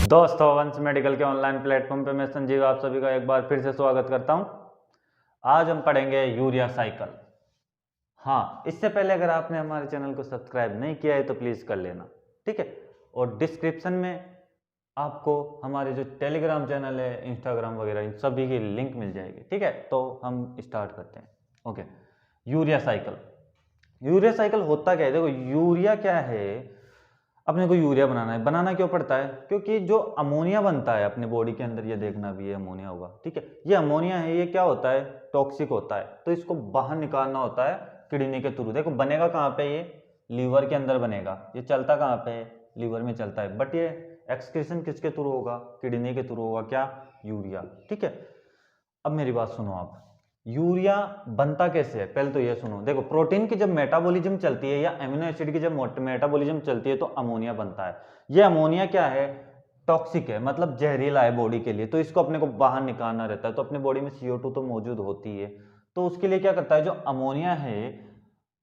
दोस्तों, वंश मेडिकल के ऑनलाइन प्लेटफॉर्म पे मैं संजीव आप सभी का एक बार फिर से स्वागत करता हूं। आज हम पढ़ेंगे यूरिया साइकिल। हाँ, इससे पहले अगर आपने हमारे चैनल को सब्सक्राइब नहीं किया है तो प्लीज़ कर लेना, ठीक है। और डिस्क्रिप्शन में आपको हमारे जो टेलीग्राम चैनल है, इंस्टाग्राम वगैरह, इन सभी की लिंक मिल जाएगी, ठीक है। तो हम स्टार्ट करते हैं। Okay, urea cycle. Urea cycle होता क्या है? देखो, यूरिया क्या है, अपने को यूरिया बनाना है। बनाना क्यों पड़ता है? क्योंकि जो अमोनिया बनता है अपने बॉडी के अंदर, ये देखना भी, ये अमोनिया होगा, ठीक है। ये अमोनिया है, ये क्या होता है? टॉक्सिक होता है। तो इसको बाहर निकालना होता है किडनी के थ्रू। देखो, बनेगा कहाँ पे? ये लीवर के अंदर बनेगा। ये चलता कहाँ पे है? लीवर में चलता है। बट ये एक्सक्रीशन किसके थ्रू होगा? किडनी के थ्रू होगा। क्या? यूरिया, ठीक है। अब मेरी बात सुनो आप, यूरिया बनता कैसे है पहले तो ये सुनो। देखो, प्रोटीन की जब मेटाबॉलिज्म चलती है या अमीनो एसिड की जब मेटाबॉलिज्म चलती है तो अमोनिया बनता है। ये अमोनिया क्या है? टॉक्सिक है, मतलब जहरीला है बॉडी के लिए। तो इसको अपने को बाहर निकालना रहता है। तो अपने बॉडी में CO2 तो मौजूद होती है। तो उसके लिए क्या करता है, जो अमोनिया है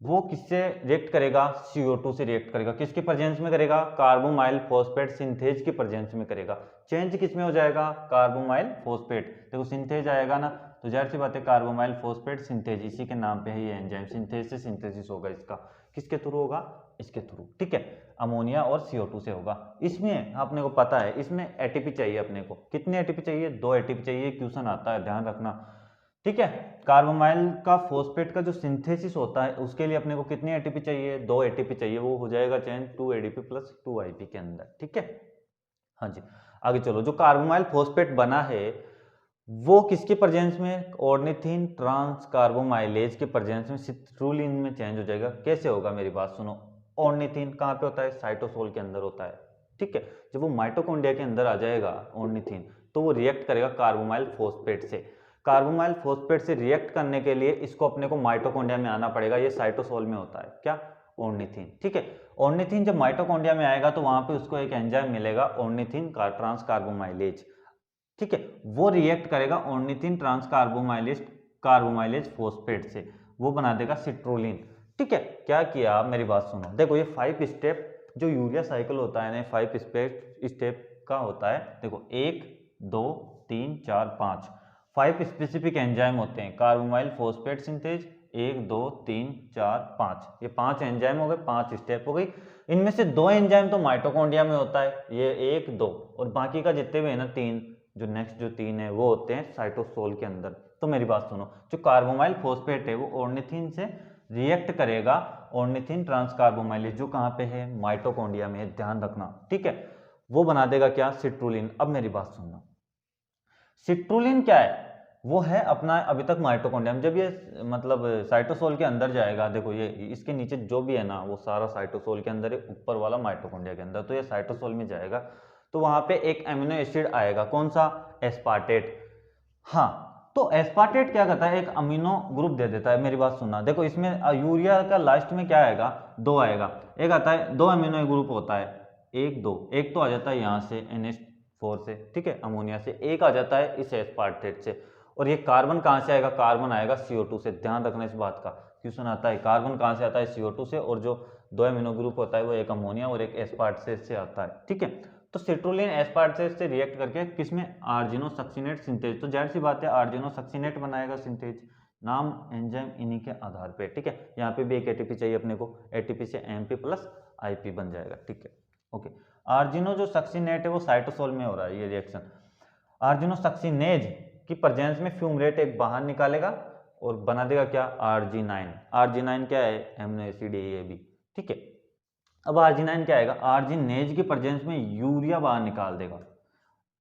वो किससे रिएक्ट करेगा? CO2 से रिएक्ट करेगा। किसके प्रेजेंस में करेगा? कार्बोमाइल फॉस्फेट सिंथेज के प्रेजेंस में करेगा। चेंज किस में हो जाएगा? Carbamoyl phosphate. देखो, सिंथेज आएगा ना, तो जाहिर सी बात है कार्बोमाइल फॉस्फेट सिंथेज, इसी के नाम पे है ये एंजाइम। सिंथेज से सिंथेसिस होगा इसका। किसके थ्रू होगा? इसके थ्रू, ठीक है। अमोनिया और CO2 से होगा। इसमें आपने को पता है, इसमें एटीपी चाहिए अपने को। कितने एटीपी चाहिए? 2 एटीपी चाहिए। क्वेश्चन आता है, ध्यान रखना, ठीक है। कार्बोमाइल का फॉस्फेट का जो सिंथेसिस होता है उसके लिए अपने को कितनी एटीपी चाहिए? 2 एटीपी चाहिए। वो हो जाएगा चेंज 2 ADP प्लस 2 IP के अंदर, ठीक है। हाँ जी, आगे चलो। जो कार्बोमाइल फॉस्फेट बना है वो किसके प्रेजेंस में? ऑर्निथिन ट्रांस कार्बोमाइलेज के प्रेजेंस में सिट्रुलिन में चेंज हो जाएगा। कैसे होगा? मेरी बात सुनो। ऑर्निथिन कहाँ पे होता है? साइटोसोल के अंदर होता है, ठीक है। जब वो माइटोकॉन्ड्रिया के अंदर आ जाएगा ऑर्निथिन, तो वो रिएक्ट करेगा कार्बोमाइल फॉस्फेट से। कार्बोमाइल फॉस्फेट से रिएक्ट करने के लिए इसको अपने को माइटोकॉन्ड्रिया में आना पड़ेगा। ये साइटोसोल में होता है। क्या? ऑर्निथिन, ठीक है। ऑर्निथिन जब माइटोकॉन्ड्रिया में आएगा तो वहां पे उसको एक एंजाइम मिलेगा, ऑर्निथिन ट्रांस कार्बोमाइलेज, ठीक है। वो रिएक्ट करेगा ऑर्निथिन ट्रांस कार्बोमाइलेज फॉस्फेट से। वो बना देगा सिट्रोलिन, ठीक है। क्या किया? मेरी बात सुनो। देखो, ये 5 स्टेप जो यूरिया साइकिल होता है ना, 5 स्टेप का होता है। देखो, 1 2 3 4 5 5 स्पेसिफिक एंजाइम होते हैं। कार्बोमाइल फॉस्फेट सिंथेज 1 2 3 4 5, ये 5 एंजाइम हो गए, 5 स्टेप हो गई। इनमें से 2 एंजाइम तो माइटोकॉन्ड्रिया में होता है, ये 1 2, और बाकी का जितने भी है ना 3, जो नेक्स्ट जो 3 है वो होते हैं साइटोसोल के अंदर। तो मेरी बात सुनो, जो कार्बोमाइल फॉस्फेट है वो ऑर्निथिन से रिएक्ट करेगा, ऑर्निथिन ट्रांस कार्बोमाइलेज, जो कहाँ पे है? माइटोकॉन्ड्रिया में है, ध्यान रखना, ठीक है। वो बना देगा क्या? सिट्रुलिन। अब मेरी बात सुनना, सिट्रुलिन क्या है? वो है अपना अभी तक माइटोकॉन्ड्रिया में। जब ये मतलब साइटोसोल के अंदर जाएगा, देखो ये इसके नीचे जो भी है ना वो सारा साइटोसोल के अंदर है, ऊपर वाला माइटोकॉन्ड्रिया के अंदर। तो ये साइटोसोल में जाएगा तो वहां पे एक एमिनो एसिड आएगा। कौन सा? एस्पार्टेट। हाँ, तो एस्पार्टेट क्या करता है? एक अमीनो ग्रुप दे देता है। मेरी बात सुनना, देखो इसमें यूरिया का लास्ट में क्या आएगा? 2 आएगा। एक आता है 2 अमीनो ग्रुप होता है, 1 2, एक तो आ जाता है यहाँ से NH4 से, ठीक है, अमोनिया से। एक आ जाता है इस एस्पार्टेट से। और ये कार्बन कहाँ से आएगा? कार्बन आएगा CO2 से। ध्यान रखना इस बात का, क्वेश्चन आता है कार्बन कहाँ से आता है? CO2 से। और जो 2 अमीनो ग्रुप होता है वो एक अमोनिया और एक एस्पार्टेट से आता है, ठीक है। तो सिट्रुलिन एस्पार्टेट से रिएक्ट करके किसमें? आर्जिनोसक्सिनेट सिंथेज। तो जाहिर सी बात है आर्जिनोसक्सिनेट बनाएगा सिंथेज। नाम एंजाइम इन्हीं के आधार पे, ठीक है। यहाँ पे भी एक एटीपी चाहिए अपने को, एटीपी से MP प्लस IP बन जाएगा, ठीक है। ओके, आर्जिनो जो सक्सिनेट है वो साइटोसोल में हो रहा है ये रिएक्शन। आर्जिनोसक्सिनेज की प्रेजेंस में फ्यूमरेट एक बाहर निकालेगा और बना देगा क्या? Arginine। Arginine क्या है? एमिनो एसिड ये भी, ठीक है। अब आर्जिनाइन क्या आएगा? आर्जिनेज की प्रेजेंस में यूरिया बाहर निकाल देगा,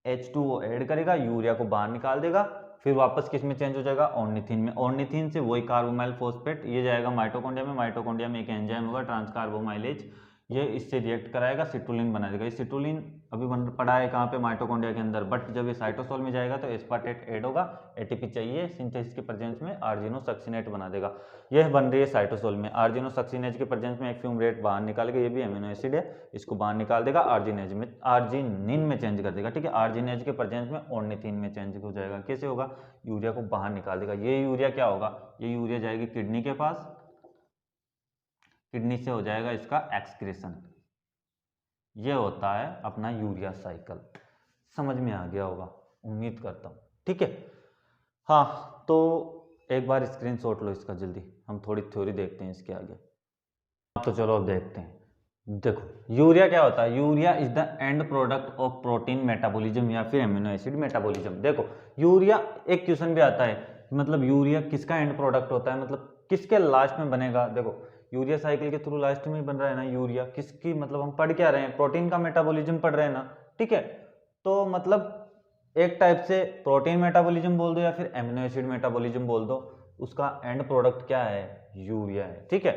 H2O ऐड करेगा, यूरिया को बाहर निकाल देगा। फिर वापस किस में चेंज हो जाएगा? ऑर्निथिन में। ऑर्निथिन से वही कार्बोमाइल फॉस्फेट ये जाएगा माइटोकॉन्ड्रिया में। माइटोकॉन्ड्रिया में एक एंजाइम होगा ट्रांसकार्बोमाइलेज, ये इससे रिएक्ट कराएगा, सिट्रुलिन बना देगा। ये सिट्रुलिन अभी बन पड़ा है कहाँ पे? माइटोकॉन्ड्रिया के अंदर। बट जब ये साइटोसोल में जाएगा तो एस्पार्टेट ऐड होगा, एटीपी चाहिए, सिंथेसिस के प्रेजेंस में आर्जिनोसक्सिनेट बना देगा। यह बन रही है साइटोसोल में। आर्जिनोसक्सिनेज के प्रेजेंस में एक फ्यूमरेट बाहर निकाल के, ये भी अमीनो एसिड है, इसको बाहर निकाल देगा, आर्जिनेज में आर्जिनिन में चेंज कर देगा, ठीक है। आर्जिनेज के प्रेजेंस में ऑर्निथिन में चेंज हो जाएगा। कैसे होगा? यूरिया को बाहर निकाल देगा। ये यूरिया क्या होगा? ये यूरिया जाएगी किडनी के पास, किडनी से हो जाएगा इसका एक्सक्रीशन। ये होता है अपना यूरिया साइकिल। समझ में आ गया होगा, उम्मीद करता हूँ। ठीक है, हाँ तो एक बार स्क्रीनशॉट लो इसका जल्दी, हम थोड़ी थ्योरी देखते हैं इसके आगे। तो चलो अब देखते हैं। देखो यूरिया क्या होता है, urea is the end product of protein metabolism या फिर एमिनो एसिड मेटाबॉलिज्म। देखो यूरिया, एक क्वेश्चन भी आता है मतलब यूरिया किसका एंड प्रोडक्ट होता है, मतलब किसके लास्ट में बनेगा। देखो यूरिया साइकिल के थ्रू लास्ट में ही बन रहा है ना यूरिया, किसकी मतलब हम पढ़ क्या रहे हैं, प्रोटीन का मेटाबॉलिज्म पढ़ रहे हैं ना। ठीक है, तो मतलब एक टाइप से प्रोटीन मेटाबॉलिज्म बोल दो या फिर एमिनो एसिड मेटाबॉलिज्म बोल दो, उसका एंड प्रोडक्ट क्या है, यूरिया है। ठीक है,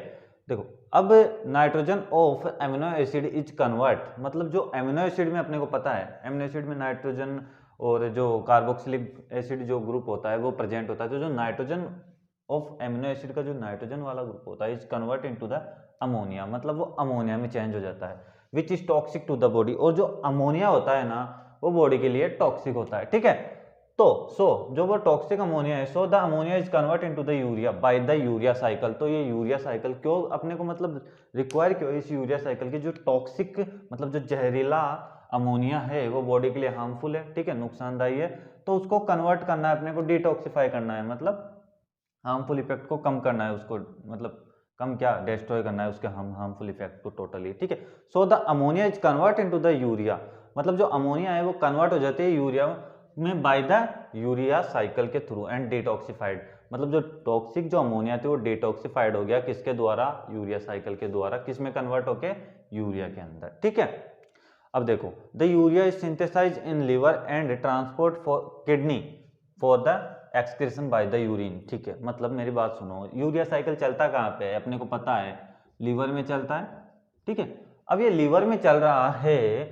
देखो अब nitrogen of amino acid is convert, मतलब जो एमिनो एसिड में अपने को पता है, एमिनो एसिड में नाइट्रोजन और जो कार्बोक्सिलिक एसिड जो ग्रुप होता है वो प्रेजेंट होता है, तो जो नाइट्रोजन ऑफ एमिनो एसिड का जो नाइट्रोजन वाला ग्रुप होता है is convert into the ammonia, मतलब वो अमोनिया में चेंज हो जाता है, which is toxic to the body. और जो अमोनिया होता है ना वो बॉडी के लिए टॉक्सिक होता है। ठीक है, तो जो वो टॉक्सिक अमोनिया है, the ammonia is convert into the urea by the urea cycle. तो ये यूरिया साइकिल क्यों अपने को मतलब रिक्वायर क्यों इस यूरिया साइकिल की, जो टॉक्सिक मतलब जो जहरीला अमोनिया है वो बॉडी के लिए हार्मफुल है, ठीक है, नुकसानदायी है, तो उसको कन्वर्ट करना है अपने को, डिटॉक्सिफाई करना है, मतलब हार्मफुल इफेक्ट को कम करना है, उसको मतलब कम क्या डिस्ट्रॉय करना है उसके हार्मफुल इफेक्ट को टोटली। ठीक है, so the ammonia is convert into the urea, मतलब जो अमोनिया है वो कन्वर्ट हो जाती है यूरिया में बाय द यूरिया साइकिल के थ्रू एंड डिटॉक्सिफाइड, मतलब जो टॉक्सिक जो अमोनिया थी वो डिटॉक्सिफाइड हो गया किसके द्वारा, यूरिया साइकिल के द्वारा, किस में कन्वर्ट होके, यूरिया के अंदर। ठीक है, अब देखो the urea is synthesize in liver and transport for kidney for the excretion by the urine. ठीक है, मतलब मेरी बात सुनो, यूरिया साइकिल चलता कहाँ पे है, अपने को पता है लीवर में चलता है। ठीक है, अब ये लीवर में चल रहा है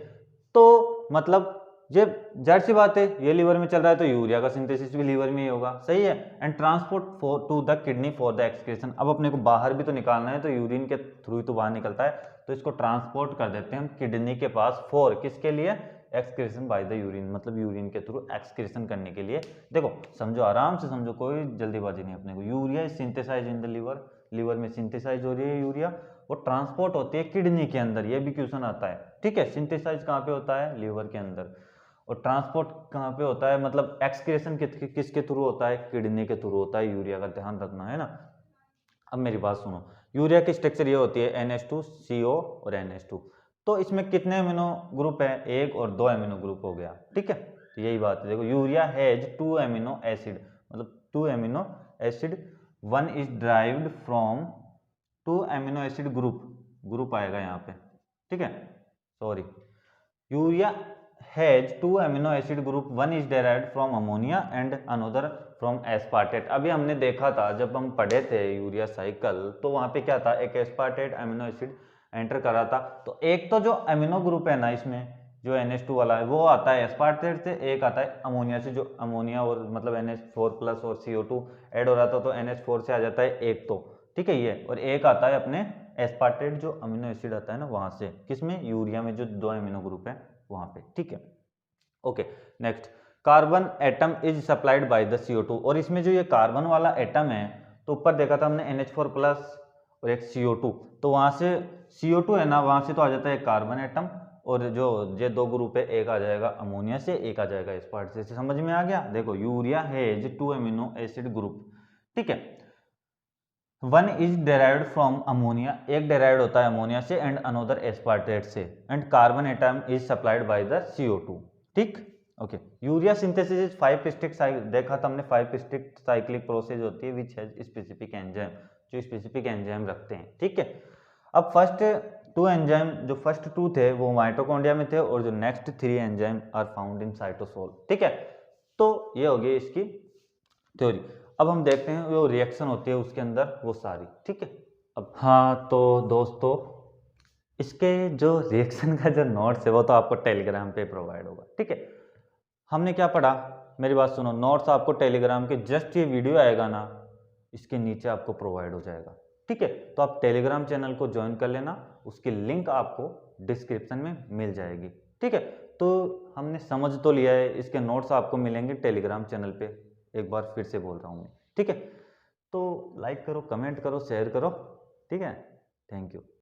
तो मतलब ये जाहिर सी बात है, ये लीवर में चल रहा है तो यूरिया का सिंथेसिस भी लीवर में ही होगा, सही है। And transport for to the kidney for the excretion, अब अपने को बाहर भी तो निकालना है तो यूरिन के थ्रू ही तो बाहर निकलता है, तो इसको ट्रांसपोर्ट कर देते हैं हम किडनी के पास, फॉर किसके लिए, एक्सक्रीशन बाय द यूरिन, मतलब यूरिन के थ्रू एक्सक्रीशन करने के लिए। देखो समझो, आराम से समझो, कोई जल्दीबाजी नहीं अपने को। Urea is synthesize in the liver, liver में सिंथेसाइज हो रही है यूरिया, वो ट्रांसपोर्ट होती है किडनी के अंदर, ये भी क्वेश्चन आता है। ठीक है, सिंथेसाइज कहाँ पे होता है, लीवर के अंदर, और ट्रांसपोर्ट कहाँ पे होता है, मतलब एक्सक्रीशन किसके थ्रू होता है, किडनी के थ्रू होता है यूरिया का, ध्यान रखना है ना। अब मेरी बात सुनो, यूरिया की स्ट्रक्चर ये होती है NH2CO और NH2, तो इसमें कितने अमीनो ग्रुप है, एक और दो अमीनो ग्रुप हो गया। ठीक है, तो यही बात है। देखो यूरिया हैज 2 अमीनो एसिड, मतलब 2 amino acid, one is derived from 2 amino acid group आएगा यहाँ पे। ठीक है, sorry, urea has 2 amino acid group, one is derived from ammonia and another from aspartate. अभी हमने देखा था जब हम पढ़े थे यूरिया साइकिल, तो वहां पे क्या था, एक एस्पार्टेट अमीनो एसिड एंटर कर रहा था, तो एक तो जो अमीनो ग्रुप है ना इसमें जो NH2 वाला है वो आता है एस्पार्टेट से, एक आता है अमोनिया से, जो अमोनिया और मतलब NH4+ और CO2 ऐड हो रहा था तो NH4 से आ जाता है एक तो। ठीक है, ये और एक आता है अपने एस्पार्टेट जो अमीनो एसिड आता है ना वहां से, किसमें, यूरिया में, जो 2 अमीनो ग्रुप है वहां पे। ठीक है, okay, next, carbon atom is supplied by the CO2, और इसमें जो ये कार्बन वाला एटम है, तो ऊपर देखा था हमने NH4+ और एक CO2, तो वहां से CO2 है ना, वहां से तो आ जाता है कार्बन एटम, और जो ये दो ग्रुप है, एक आ जाएगा अमोनिया से, एक आ जाएगा एस्पार्टेट से। समझ में आ गया। देखो urea has 2 amino acid group, ठीक है, one is derived from ammonia, एक डेराइव्ड होता है अमोनिया से, एंड अनदर एस्पार्टेट से, and carbon atom is supplied by the CO2। ठीक, okay, urea synthesis is 5 stick, देखा था हमने 5 स्टिक साइक्लिक प्रोसेस होती है विच हैज स्पेसिफिक एंजाइम, जो स्पेसिफिक एंजाइम रखते हैं। ठीक है, अब फर्स्ट 2 एंजाइम, जो फर्स्ट 2 थे वो माइटोकॉन्ड्रिया में थे, और जो next 3 enzyme are found in cytosol. ठीक है, तो ये हो गई इसकी थ्योरी। अब हम देखते हैं जो रिएक्शन होती है उसके अंदर वो सारी। ठीक है, अब हाँ तो दोस्तों, इसके जो रिएक्शन का जो नोट्स है वो तो आपको टेलीग्राम पे प्रोवाइड होगा। ठीक है, हमने क्या पढ़ा, मेरी बात सुनो, नोट्स आपको टेलीग्राम के जस्ट ये वीडियो आएगा ना इसके नीचे आपको प्रोवाइड हो जाएगा। ठीक है, तो आप टेलीग्राम चैनल को ज्वाइन कर लेना, उसकी लिंक आपको डिस्क्रिप्शन में मिल जाएगी। ठीक है, तो हमने समझ तो लिया है, इसके नोट्स आपको मिलेंगे टेलीग्राम चैनल पे, एक बार फिर से बोल रहा हूँ मैं। ठीक है, तो लाइक करो, कमेंट करो, शेयर करो। ठीक है, थैंक यू।